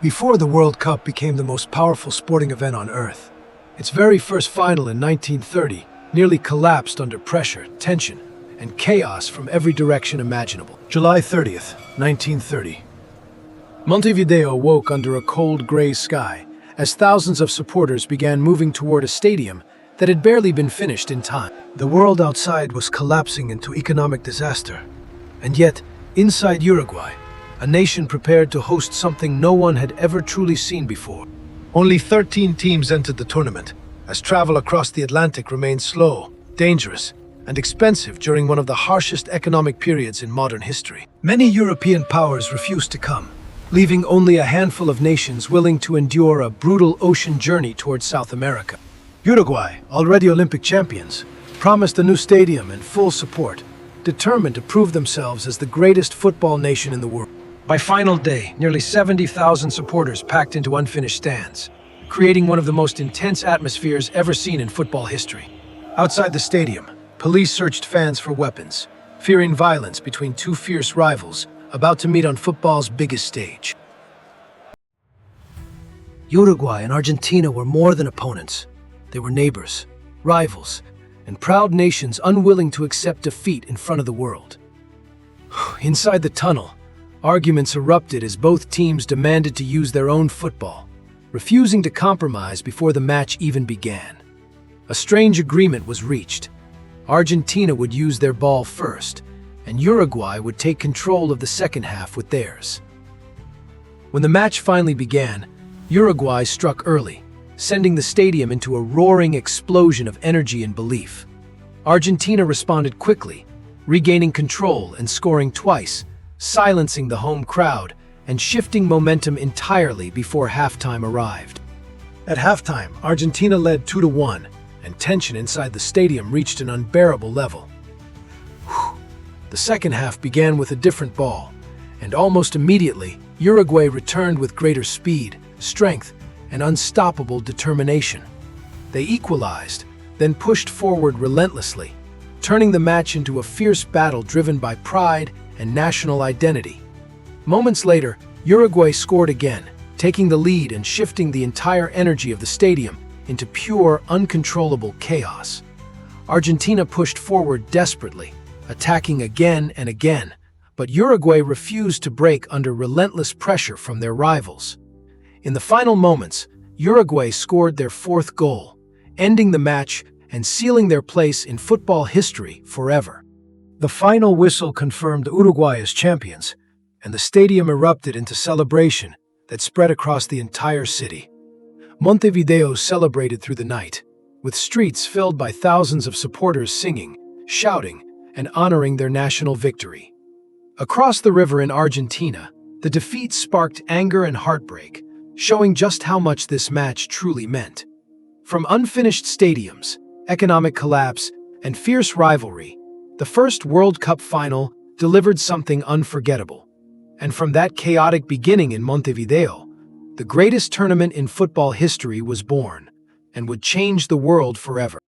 Before the World Cup became the most powerful sporting event on Earth, its very first final in 1930 nearly collapsed under pressure, tension, and chaos from every direction imaginable. July 30th, 1930. Montevideo woke under a cold gray sky as thousands of supporters began moving toward a stadium that had barely been finished in time. The world outside was collapsing into economic disaster, and yet, inside Uruguay, a nation prepared to host something no one had ever truly seen before. Only 13 teams entered the tournament, as travel across the Atlantic remained slow, dangerous, and expensive during one of the harshest economic periods in modern history. Many European powers refused to come, leaving only a handful of nations willing to endure a brutal ocean journey towards South America. Uruguay, already Olympic champions, promised a new stadium and full support, determined to prove themselves as the greatest football nation in the world. By final day, nearly 70,000 supporters packed into unfinished stands, creating one of the most intense atmospheres ever seen in football history. Outside the stadium, police searched fans for weapons, fearing violence between two fierce rivals about to meet on football's biggest stage. Uruguay and Argentina were more than opponents. They were neighbors, rivals, and proud nations unwilling to accept defeat in front of the world. Inside the tunnel, arguments erupted as both teams demanded to use their own football, refusing to compromise before the match even began. A strange agreement was reached. Argentina would use their ball first, and Uruguay would take control of the second half with theirs. When the match finally began, Uruguay struck early, sending the stadium into a roaring explosion of energy and belief. Argentina responded quickly, regaining control and scoring twice, silencing the home crowd and shifting momentum entirely before halftime arrived. At halftime, Argentina led 2-1, and tension inside the stadium reached an unbearable level. The second half began with a different ball, and almost immediately, Uruguay returned with greater speed, strength, and unstoppable determination. They equalized, then pushed forward relentlessly, turning the match into a fierce battle driven by pride and national identity. Moments later, Uruguay scored again, taking the lead and shifting the entire energy of the stadium into pure, uncontrollable chaos. Argentina pushed forward desperately, attacking again and again, but Uruguay refused to break under relentless pressure from their rivals. In the final moments, Uruguay scored their fourth goal, ending the match and sealing their place in football history forever. The final whistle confirmed Uruguay as champions, and the stadium erupted into celebration that spread across the entire city. Montevideo celebrated through the night, with streets filled by thousands of supporters singing, shouting, and honoring their national victory. Across the river in Argentina, the defeat sparked anger and heartbreak, showing just how much this match truly meant. From unfinished stadiums, economic collapse, and fierce rivalry, the first World Cup final delivered something unforgettable. And from that chaotic beginning in Montevideo, the greatest tournament in football history was born and would change the world forever.